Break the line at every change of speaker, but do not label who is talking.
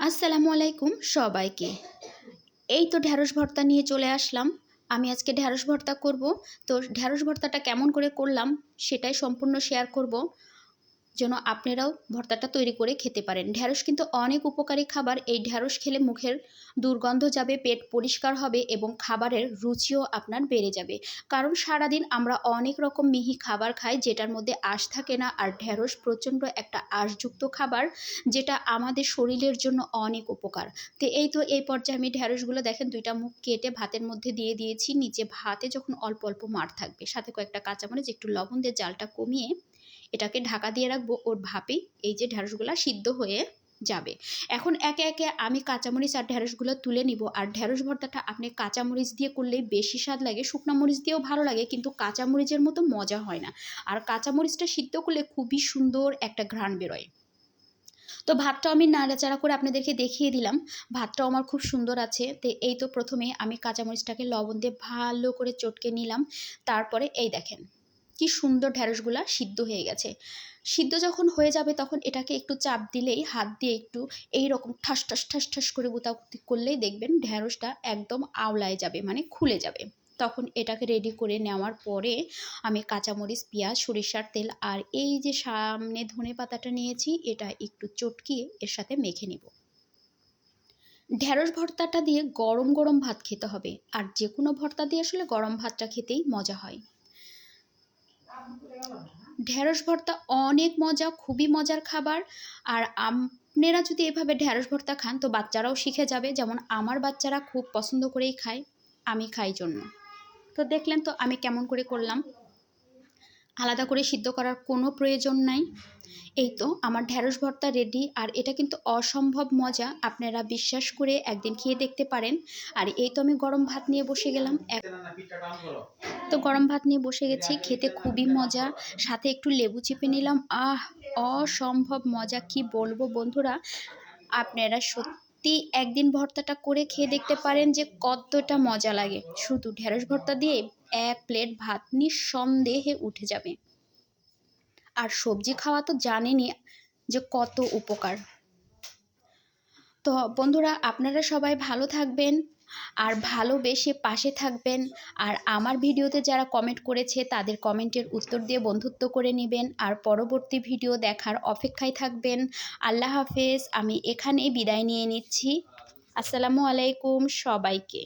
আসসালামু আলাইকুম সবাইকে। এই তো ঢ্যাঁড়স ভর্তা নিয়ে চলে আসলাম। আমি আজকে ঢ্যাঁড়স ভর্তা করব। তো ঢ্যাঁড়স ভর্তাটা কেমন করে করলাম সেটাই সম্পূর্ণ শেয়ার করব, যেন আপনারাও ভর্তাটা তৈরি করে খেতে পারেন। ঢ্যাঁড়স কিন্তু অনেক উপকারী খাবার। এই ঢ্যাঁড়স খেলে মুখের দুর্গন্ধ যাবে, পেট পরিষ্কার হবে এবং খাবারের রুচিও আপনার বেড়ে যাবে। কারণ সারাদিন আমরা অনেক রকম মিহি খাবার খাই যেটার মধ্যে আঁশ থাকে না, আর ঢ্যাঁড়স প্রচণ্ড একটা আঁশযুক্ত খাবার যেটা আমাদের শরীরের জন্য অনেক উপকার। তো এই পর্যায়ে আমি ঢ্যাঁড়সগুলো দেখেন দুইটা মুখ কেটে ভাতের মধ্যে দিয়ে দিয়েছি। নিচে ভাতে যখন অল্প অল্প মাড় থাকবে, সাথে কয়েকটা কাঁচামরিচ, একটু লবণ দিয়ে জালটা কমিয়ে এটাকে ঢাকা দিয়ে রাখবো। ওর ভাপেই এই যে ঢ্যাঁড়সগুলো সিদ্ধ হয়ে যাবে। এখন একে একে আমি কাঁচামরিচ আর ঢ্যাঁড়সগুলো তুলে নিব। আর ঢ্যাঁড়স ভর্তাটা আপনি কাঁচামরিচ দিয়ে করলেই বেশি স্বাদ লাগে, শুকনো মরিচ দিয়েও ভালো লাগে, কিন্তু কাঁচামরিচের মতো মজা হয় না। আর কাঁচামরিচটা সিদ্ধ করলে খুবই সুন্দর একটা ঘ্রাণ বেরোয়। তো ভাতটাও আমি নাড়াচাড়া করে আপনাদেরকে দেখিয়ে দিলাম। ভাতটাও আমার খুব সুন্দর আছে। তো এই তো প্রথমে আমি কাঁচামরিচটাকে লবণ দিয়ে ভালো করে চটকে নিলাম। তারপরে এই দেখেন কি সুন্দর ঢ্যাঁড়সগুলা সিদ্ধ হয়ে গেছে। সিদ্ধ যখন হয়ে যাবে তখন এটাকে একটু চাপ দিলেই, হাত দিয়ে একটু এই রকম ঠাস ঠাস ঠাস ঠাস করে গুতাগুতি করলেই দেখবেন ঢ্যাঁড়সটা একদম আওলায় যাবে, মানে খুলে যাবে। তখন এটাকে রেডি করে নেওয়ার পরে আমি কাঁচামরিচ, পেঁয়াজ, সরিষার তেল আর এই যে সামনে ধনেপাতাটা নিয়েছি এটা একটু চটকিয়ে এর সাথে মেখে নিব। ঢ্যাঁড়স ভর্তাটা দিয়ে গরম গরম ভাত খেতে হবে, আর যে কোনো ভর্তা দিয়ে আসলে গরম ভাতটা খেতেই মজা হয়। ঢ্যাঁড়স ভর্তা অনেক মজা, খুবই মজার খাবার। আর আপনারা যদি এভাবে ঢ্যাঁড়স ভর্তা খান তো বাচ্চারাও শিখে যাবে। যেমন আমার বাচ্চারা খুব পছন্দ করেই খায়, আমি খাই জন্য। তো দেখলেন তো আমি কেমন করে করলাম, আলাদা করে সিদ্ধ করার কোনো প্রয়োজন নাই। এই তো আমার ঢ্যাঁড়স ভর্তা রেডি। আর এটা কিন্তু অসম্ভব মজা, আপনারা বিশ্বাস করে একদিন খেয়ে দেখতে পারেন। আর এই তো আমি গরম ভাত নিয়ে বসে গেলাম। তো গরম ভাত নিয়ে বসে গেছি, খেতে খুবই মজা, সাথে একটু লেবু চিপে নিলাম। অসম্ভব মজা, কি বলবো বন্ধুরা। আপনারা সত্যি একদিন ভর্তাটা করে খেয়ে দেখতে পারেন যে কতটা মজা লাগে। শুধু ঢ্যাঁড়স ভর্তা দিয়ে এক প্লেট ভাত নিঃসন্দেহে উঠে যাবে। আর সবজি খাওয়া তো জানেনই যে কত উপকার। তো বন্ধুরা আপনারা সবাই ভালো থাকবেন আর ভালোবেসে পাশে থাকবেন। আর আমার ভিডিওতে যারা কমেন্ট করেছে তাদের কমেন্টের উত্তর দিয়ে বন্ধুত্ব করে নেবেন। আর পরবর্তী ভিডিও দেখার অপেক্ষায় থাকবেন। আল্লাহ হাফেজ। আমি এখানেই বিদায় নিয়ে নিচ্ছি। আসসালামু আলাইকুম সবাইকে।